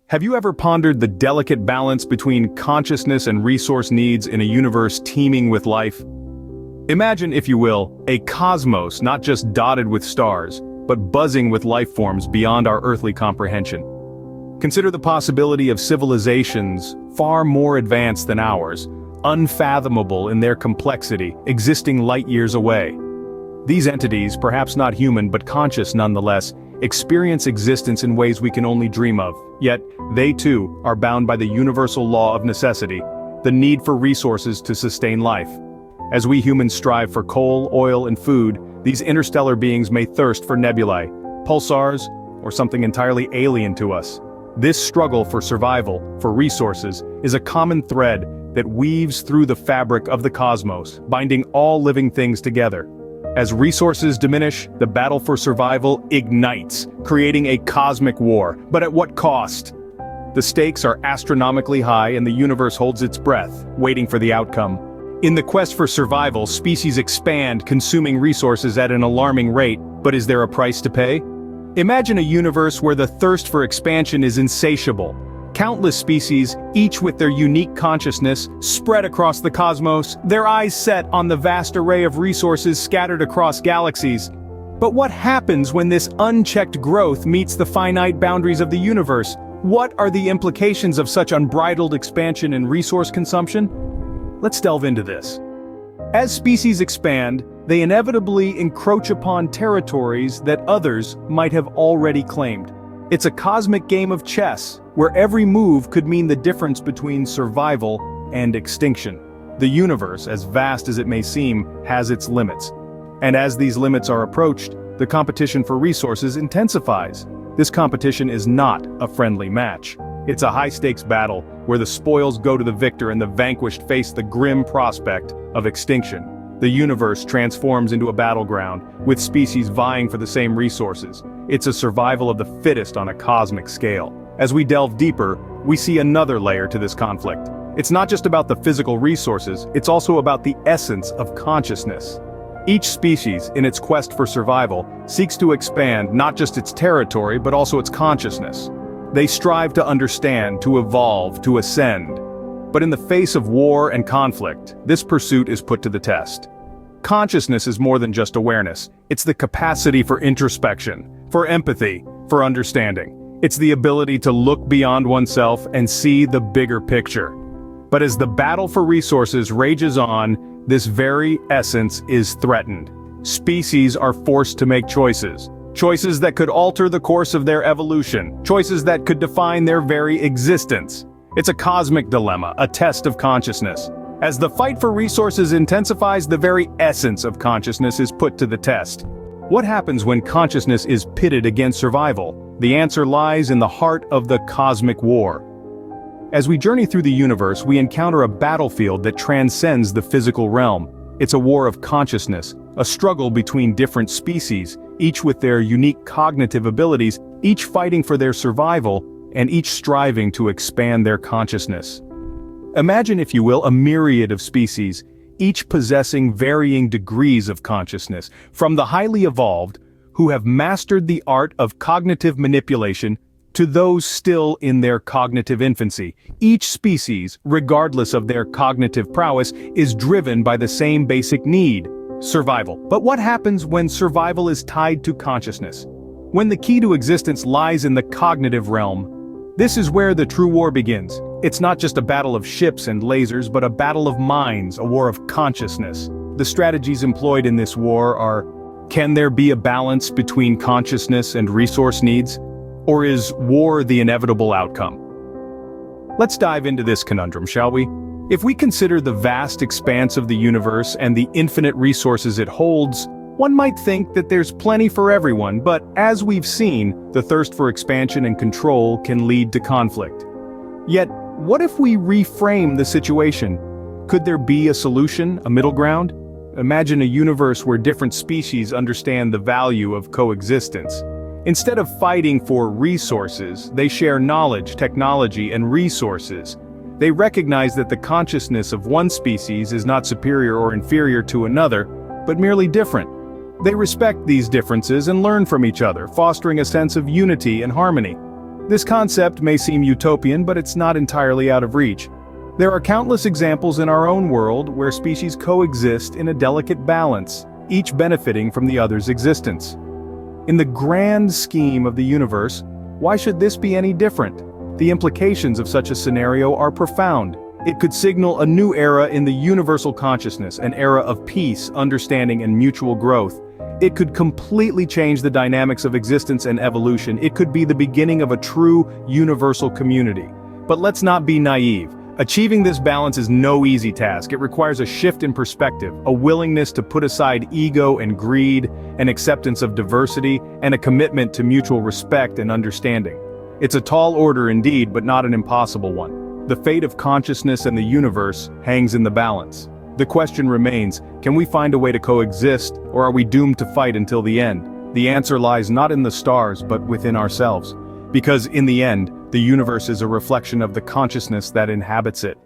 Have you ever pondered the delicate balance between consciousness and resource needs in a universe teeming with life? Imagine, if you will, a cosmos not just dotted with stars, but buzzing with life forms beyond our earthly comprehension. Consider the possibility of civilizations far more advanced than ours, unfathomable in their complexity, existing light years away. These entities, perhaps not human but conscious nonetheless, experience existence in ways we can only dream of, yet they too are bound by the universal law of necessity, the need for resources to sustain life. As we humans strive for coal, oil, and food, these interstellar beings may thirst for nebulae, pulsars, or something entirely alien to us. This struggle for survival, for resources, is a common thread that weaves through the fabric of the cosmos, binding all living things together. As resources diminish, the battle for survival ignites, creating a cosmic war. But at what cost? The stakes are astronomically high and the universe holds its breath, waiting for the outcome. In the quest for survival, species expand, consuming resources at an alarming rate, but is there a price to pay? Imagine a universe where the thirst for expansion is insatiable. Countless species, each with their unique consciousness, spread across the cosmos, their eyes set on the vast array of resources scattered across galaxies. But what happens when this unchecked growth meets the finite boundaries of the universe? What are the implications of such unbridled expansion and resource consumption? Let's delve into this. As species expand, they inevitably encroach upon territories that others might have already claimed. It's a cosmic game of chess, where every move could mean the difference between survival and extinction. The universe, as vast as it may seem, has its limits. And as these limits are approached, the competition for resources intensifies. This competition is not a friendly match. It's a high-stakes battle, where the spoils go to the victor and the vanquished face the grim prospect of extinction. The universe transforms into a battleground, with species vying for the same resources. It's a survival of the fittest on a cosmic scale. As we delve deeper, we see another layer to this conflict. It's not just about the physical resources, it's also about the essence of consciousness. Each species, in its quest for survival, seeks to expand not just its territory but also its consciousness. They strive to understand, to evolve, to ascend. But in the face of war and conflict, this pursuit is put to the test. Consciousness is more than just awareness. It's the capacity for introspection, for empathy, for understanding. It's the ability to look beyond oneself and see the bigger picture. But as the battle for resources rages on, this very essence is threatened. Species are forced to make choices. Choices that could alter the course of their evolution. Choices that could define their very existence. It's a cosmic dilemma, a test of consciousness. As the fight for resources intensifies, the very essence of consciousness is put to the test. What happens when consciousness is pitted against survival? The answer lies in the heart of the cosmic war. As we journey through the universe, we encounter a battlefield that transcends the physical realm. It's a war of consciousness, a struggle between different species, each with their unique cognitive abilities, each fighting for their survival, and each striving to expand their consciousness. Imagine, if you will, a myriad of species, each possessing varying degrees of consciousness, from the highly evolved, who have mastered the art of cognitive manipulation, to those still in their cognitive infancy. Each species, regardless of their cognitive prowess, is driven by the same basic need: survival. But what happens when survival is tied to consciousness? When the key to existence lies in the cognitive realm? This is where the true war begins. It's not just a battle of ships and lasers, but a battle of minds, a war of consciousness. The strategies employed in this war are: can there be a balance between consciousness and resource needs? Or is war the inevitable outcome? Let's dive into this conundrum, shall we? If we consider the vast expanse of the universe and the infinite resources it holds, one might think that there's plenty for everyone, but as we've seen, the thirst for expansion and control can lead to conflict. Yet, what if we reframe the situation? Could there be a solution, a middle ground? Imagine a universe where different species understand the value of coexistence. Instead of fighting for resources, they share knowledge, technology, and resources. They recognize that the consciousness of one species is not superior or inferior to another, but merely different. They respect these differences and learn from each other, fostering a sense of unity and harmony. This concept may seem utopian, but it's not entirely out of reach. There are countless examples in our own world where species coexist in a delicate balance, each benefiting from the other's existence. In the grand scheme of the universe, why should this be any different? The implications of such a scenario are profound. It could signal a new era in the universal consciousness, an era of peace, understanding, and mutual growth. It could completely change the dynamics of existence and evolution. It could be the beginning of a true, universal community. But let's not be naive. Achieving this balance is no easy task. It requires a shift in perspective, a willingness to put aside ego and greed, an acceptance of diversity, and a commitment to mutual respect and understanding. It's a tall order indeed, but not an impossible one. The fate of consciousness and the universe hangs in the balance. The question remains, can we find a way to coexist, or are we doomed to fight until the end? The answer lies not in the stars, but within ourselves. Because in the end, the universe is a reflection of the consciousness that inhabits it.